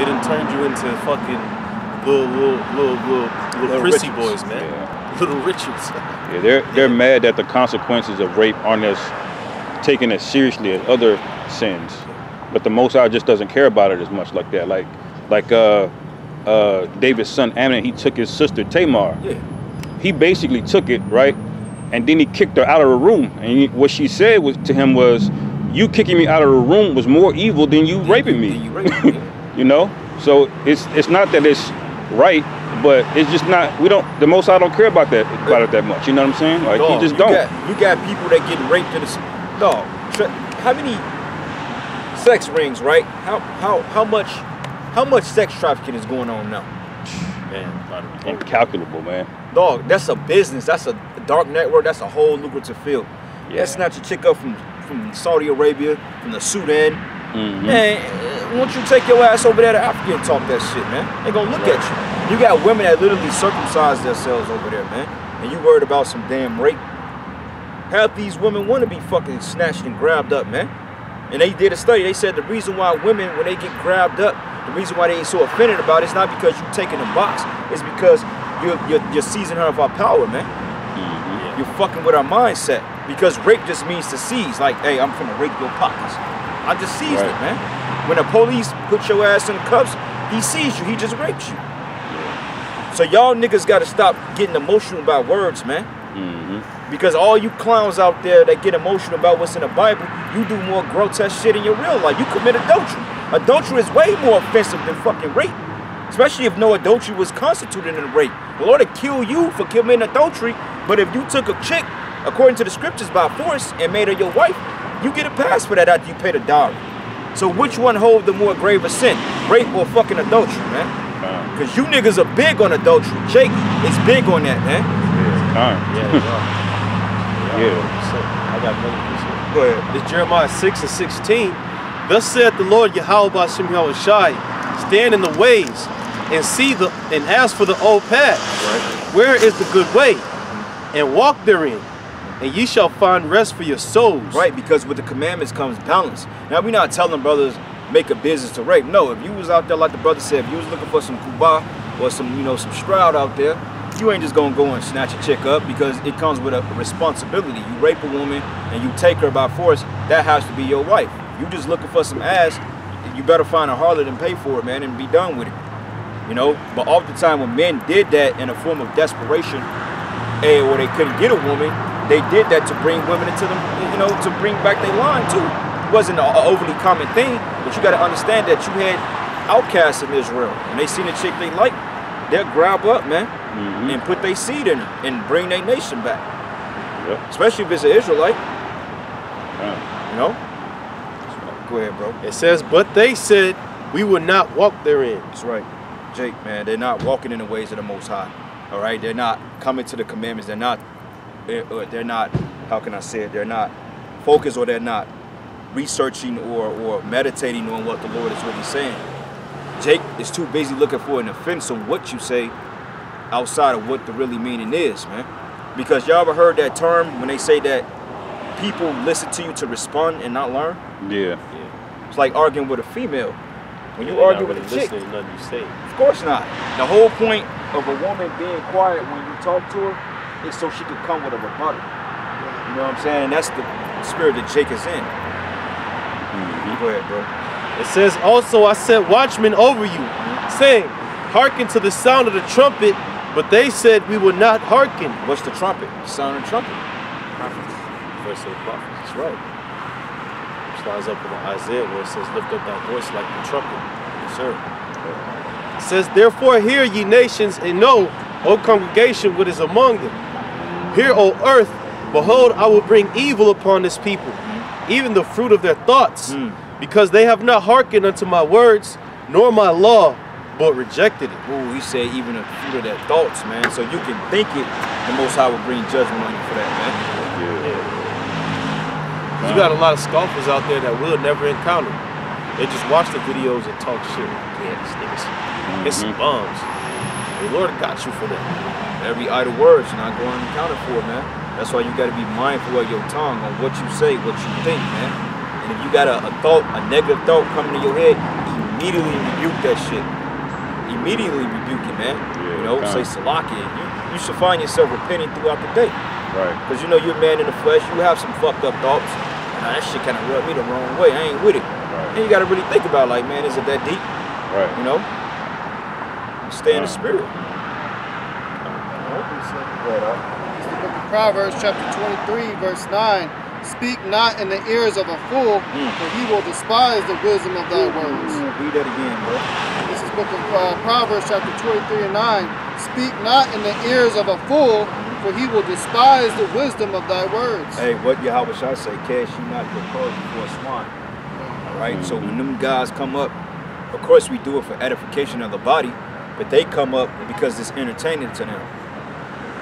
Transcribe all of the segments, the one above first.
They done turned you into fucking little prissy boys, man. Yeah. Little Richards. Yeah, they're mad that the consequences of rape aren't as taken as seriously as other sins, but the Most High just doesn't care about it as much like that. Like David's son Amnon, he took his sister Tamar. Yeah. He basically took it, right, and then he kicked her out of the room. And what she said to him was, "You kicking me out of the room was more evil than you raping me." You know, so it's not that it's right, but it's just not. The Most High don't care about it that much. You know what I'm saying? Like, he just don't. You got people that get raped in the dog. How many sex rings, right? How much sex trafficking is going on now? Man, incalculable, man. Dog, that's a business. That's a dark network. That's a whole lucrative field. Yeah. That's not your chick up from Saudi Arabia, from the Sudan. Man, won't you take your ass over there to Africa and talk that shit, man? They gonna look at you. You got women that literally circumcise themselves over there, man. And you worried about some damn rape. Half these women want to be fucking snatched and grabbed up, man. And they did a study. They said the reason why women, when they get grabbed up, the reason why they ain't so offended about it is not because you taking the box. It's because you're seizing her of our power, man. You're fucking with our mindset. Because rape just means to seize. Like, hey, I'm finna rape your pockets. I just seized it, man. When the police put your ass in cuffs, he seized you. He just raped you. So y'all niggas gotta stop getting emotional about words, man. Because all you clowns out there that get emotional about what's in the Bible, you do more grotesque shit in your real life. You commit adultery. Adultery is way more offensive than fucking rape. Especially if no adultery was constituted in a rape. The Lord will kill you for committing adultery, but if you took a chick, according to the scriptures, by force and made her your wife, you get a pass for that after you pay the dowry. So which one hold the more grave sin? Rape or fucking adultery, man? Because you niggas are big on adultery. Jake is big on that, man. I got another. Go ahead. It's Jeremiah 6:16. Thus saith the Lord YAHAWASHI, stand in the ways and ask for the old path. Where is the good way? And walk therein, and ye shall find rest for your souls. Right, because with the commandments comes balance. Now we're not telling brothers make a business to rape. No, if you was out there like the brother said, if you was looking for some kuba or some, you know, some Stroud out there, you ain't just gonna go and snatch a chick up, because it comes with a responsibility. You rape a woman and you take her by force, that has to be your wife. You just looking for some ass, you better find a harlot and pay for it, man, and be done with it. You know, but oftentimes when men did that in a form of desperation, or they couldn't get a woman, they did that to bring women into them, you know, to bring back their line too. It wasn't an overly common thing, but you got to understand that you had outcasts in Israel. When they seen a chick they like, they'll grab up, man, and put their seed in her and bring their nation back. Especially if it's an Israelite. You know? Go ahead, bro. It says, but they said we would not walk therein. That's right. Jake, man, they're not walking in the ways of the Most High. All right? They're not coming to the commandments. They're not, how can I say it? They're not focused, or they're not researching or meditating on what the Lord is really saying. Jake is too busy looking for an offense on what you say outside of what the really meaning is, man. Because y'all ever heard that term when they say that people listen to you to respond and not learn? Yeah. It's like arguing with a female. When you argue with a chick, nothing you say. Of course not. The whole point of a woman being quiet when you talk to her is so she can come with a rebuttal. You know what I'm saying? And that's the spirit that Jake is in. Go ahead, bro. It says, also I set watchmen over you, saying, hearken to the sound of the trumpet, but they said we would not hearken. What's the trumpet? The sound of the trumpet. Verse of the prophets. That's right. Which lines up with Isaiah where it says, lift up thy voice like the trumpet. Yes, sir. It says, therefore hear ye nations, and know, O congregation, what is among them. Hear, O earth, behold, I will bring evil upon this people, even the fruit of their thoughts, because they have not hearkened unto my words, nor my law, but rejected it. Ooh, he said even the fruit of their thoughts, man. So you can think it, the Most High will bring judgment on you for that, man. You got a lot of scoffers out there that we'll never encounter. They just watch the videos and talk shit. Yeah, these niggas. It's some bombs. The Lord got you for that. Every idle word you're not going to encounter for, man. That's why you got to be mindful of your tongue, on what you say, what you think, man. And if you got a thought, a negative thought coming to your head, immediately rebuke that shit. Immediately rebuke it, man. Yeah, you know, say Salaki. You should find yourself repenting throughout the day. Right. Because you know you're a man in the flesh, you have some fucked up thoughts. Nah, that shit kind of rubbed me the wrong way. I ain't with it. Right. And you gotta really think about like, man, is it that deep? Right. You know? Stay in the spirit. It's the book of Proverbs, chapter 23, verse 9. Speak not in the ears of a fool, for he will despise the wisdom of thy words. Read that again, bro. This is book of Proverbs, chapter 23 and 9. Speak not in the ears of a fool, for he will despise the wisdom of thy words. Hey, what YAHAWASHI say, cast you not your pearls before swine. All right, so when them guys come up, of course we do it for edification of the body, but they come up because it's entertaining to them.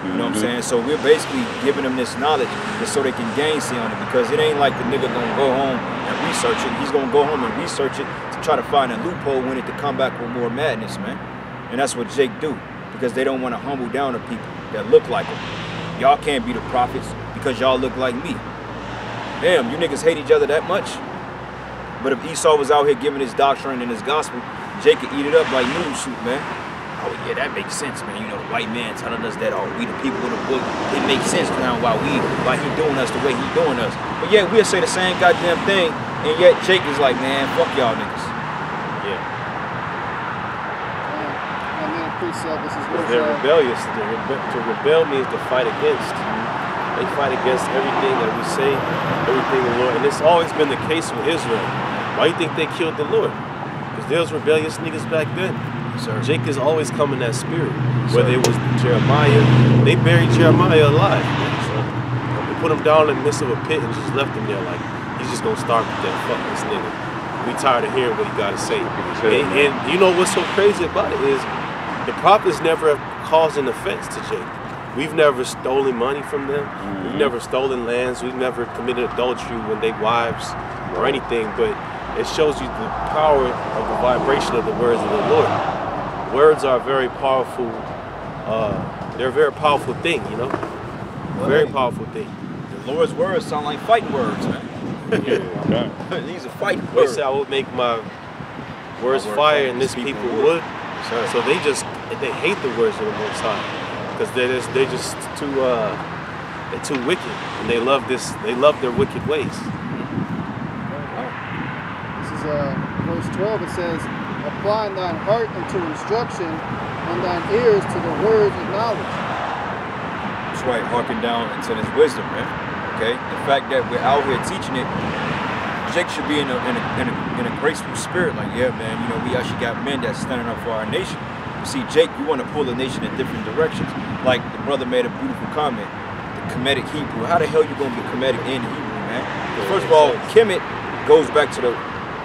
You know what I'm saying? So we're basically giving them this knowledge just so they can gainsay on it, because it ain't like the nigga gonna go home and research it. He's gonna go home and research it to try to find a loophole in it to come back with more madness, man. And that's what Jake do, because they don't want to humble down to people that look like him. Y'all can't be the prophets because y'all look like me. Damn, you niggas hate each other that much? But if Esau was out here giving his doctrine and his gospel, Jake could eat it up like noodle soup, man. Oh yeah, that makes sense, man. You know, the white man telling us that, oh, we the people of the book. It makes sense now why he doing us the way he doing us. But yeah, we'll say the same goddamn thing, and yet Jake is like, man, fuck y'all niggas. Yeah. They're rebellious. To rebel means to fight against. They fight against everything that we say, everything the Lord. And it's always been the case with Israel. Why do you think they killed the Lord? Because there was rebellious niggas back then. Sir. Jake is always come in that spirit. Whether it was Jeremiah, they buried Jeremiah alive. They put him down in the midst of a pit and just left him there like, he's just gonna starve to death. Fuck this nigga. We tired of hearing what he gotta say. And you know what's so crazy about it is the prophets never have caused an offense to Jake. We've never stolen money from them. We've never stolen lands. We've never committed adultery when they wives or anything, but it shows you the power of the vibration of the words of the Lord. Words are very powerful. They're a very powerful thing, you know? Very powerful thing. The Lord's words sound like fighting words, man. Yeah. These are fighting They words. say I would make my words fire and this people wood. So they hate the words of the Most High because they're just too they're too wicked, and they love their wicked ways. This is verse 12. It says, apply thine heart unto instruction, and thine ears to the words of knowledge. That's right, hearken down into this wisdom, man. Okay? The fact that we're out here teaching it, Jake should be in a graceful spirit, like, yeah, man, you know, we actually got men that's standing up for our nation. You see, Jake, you want to pull the nation in different directions. Like the brother made a beautiful comment, the Kemetic Hebrew. How the hell you gonna be Kemetic in Hebrew, man? First of all, Kemet goes back to the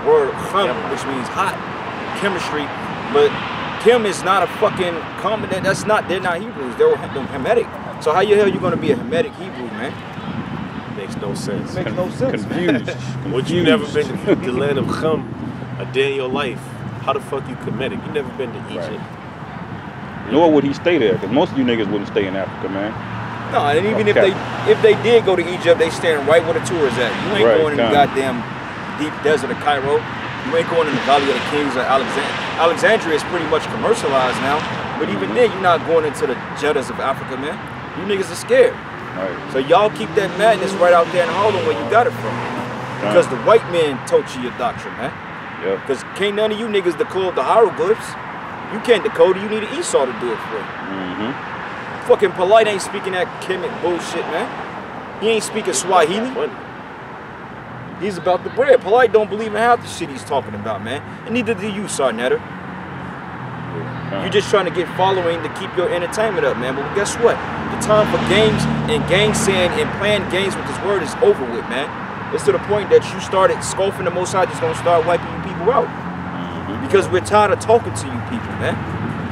word chem, which means hot. Chemistry, but Kim is not a fucking common. They're not Hebrews. They're Hamitic. So how the hell you gonna be a Hamitic Hebrew, man? Makes no sense. Makes no sense. Confused. Would you never been to the land of Chem a day in your life? How the fuck you Kemetic? You never been to Egypt. Right. Nor would he stay there, because most of you niggas wouldn't stay in Africa, man. No, and even if they did go to Egypt, they stand right where the tourists at. You ain't going in the goddamn deep desert of Cairo. You ain't going in the Valley of the Kings or Alexandria. Alexandria is pretty much commercialized now, but even then, you're not going into the Jeddas of Africa, man. You niggas are scared. Right. So y'all keep that madness right out there in Harlem where you got it from. Because the white man taught you your doctrine, man. Yep. Because can't none of you niggas decode the hieroglyphs. You can't decode it, you need an Esau to do it for you. Fucking Polite ain't speaking that Kemet bullshit, man. He ain't speaking Swahili. He's about the bread. Polite don't believe in half the shit he's talking about, man. And neither do you, Sarnetta. You're just trying to get following to keep your entertainment up, man. But guess what? The time for games and gangsaying and playing games with this word is over with, man. It's to the point that you started scoffing the Most High, just gonna start wiping you people out. Because we're tired of talking to you people, man.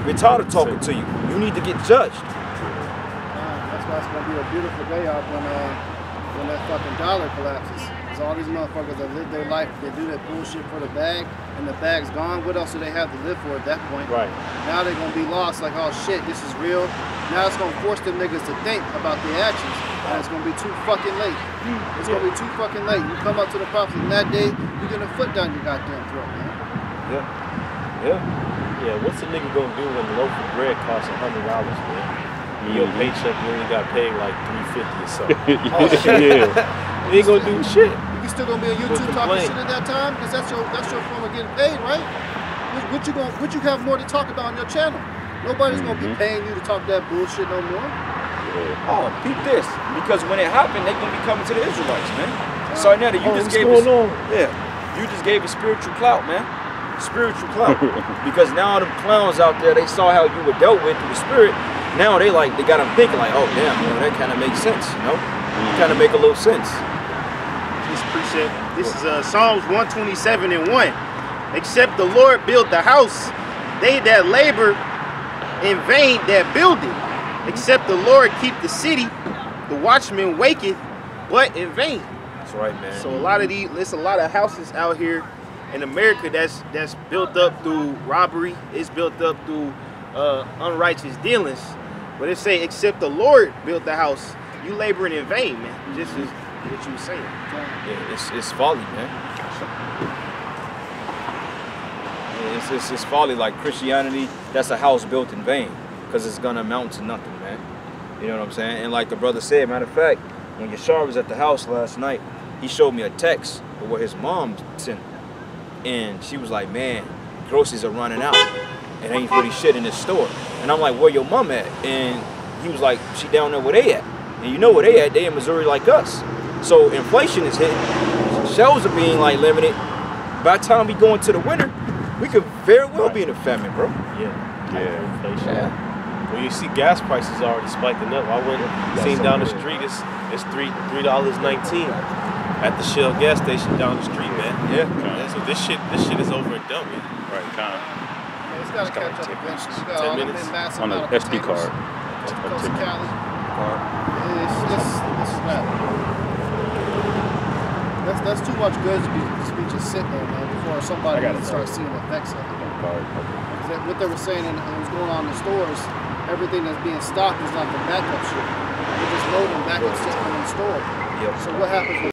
We're tired of talking to you. You need to get judged. That's why it's gonna be a beautiful day out when that fucking dollar collapses. Because all these motherfuckers that live their life, they do that bullshit for the bag, and the bag's gone. What else do they have to live for at that point? Right. Now they're gonna be lost, like, oh shit, this is real. Now it's gonna force them niggas to think about their actions, and it's gonna be too fucking late. It's gonna be too fucking late. You come up to the prophet in that day, you get a foot down your goddamn throat, man. Yeah. Yeah. Yeah, what's a nigga gonna do when the loaf of bread costs $100, man? Your paycheck, you only got paid like $350 or something. Yeah. You ain't gonna do shit. You still gonna be on YouTube talking shit at that time? Because that's your form of getting paid, right? What you have more to talk about on your channel? Nobody's gonna be paying you to talk that bullshit no more. Oh, peep this. Because when it happened, they gonna be coming to the Israelites, man. So now that you just gave us, you just gave us spiritual clout, man. Spiritual clout. Because now them clowns out there, they saw how you were dealt with through the spirit. Now they got them thinking like, oh damn, you know, that kind of makes sense, you know? Kind of make a little sense. Just appreciate. This is Psalms 127:1. Except the Lord build the house, they that labor in vain that build it. Except the Lord keep the city, the watchman waketh, but in vain. That's right, man. So there's a lot of houses out here in America that's built up through robbery. It's built up through unrighteous dealings. But it say, except the Lord built the house, you laboring in vain, man. Just as what you were saying. Yeah, it's folly, man. It's folly. Like Christianity, that's a house built in vain, because it's gonna amount to nothing, man. You know what I'm saying? And like the brother said, matter of fact, when Yashar was at the house last night, he showed me a text of what his mom sent, and she was like, "Man, groceries are running out. It ain't really shit in this store." And I'm like, "Where your mom at?" And he was like, "She down there where they at." And you know where they at? They in Missouri like us. So inflation is hitting. Shelves are being like limited. By the time we go into the winter, we could very well be in a famine, bro. Inflation. Yeah. Well, you see gas prices already spiking up. I went seen down the street. It's $3.19 at the Shell gas station down the street, man. Yeah. So this shit is over and done with. Right, kind of. It's got to catch up eventually. You got 10 all the minutes massive on amount the of SD card. Coast Cali. That's too much goods to be just sitting there, man, before somebody starts seeing the effects of it. What they were saying and what was going on in the stores, everything that's being stocked is like the backup shit. They're just loading backup stuff in the store. Yep. So what happens when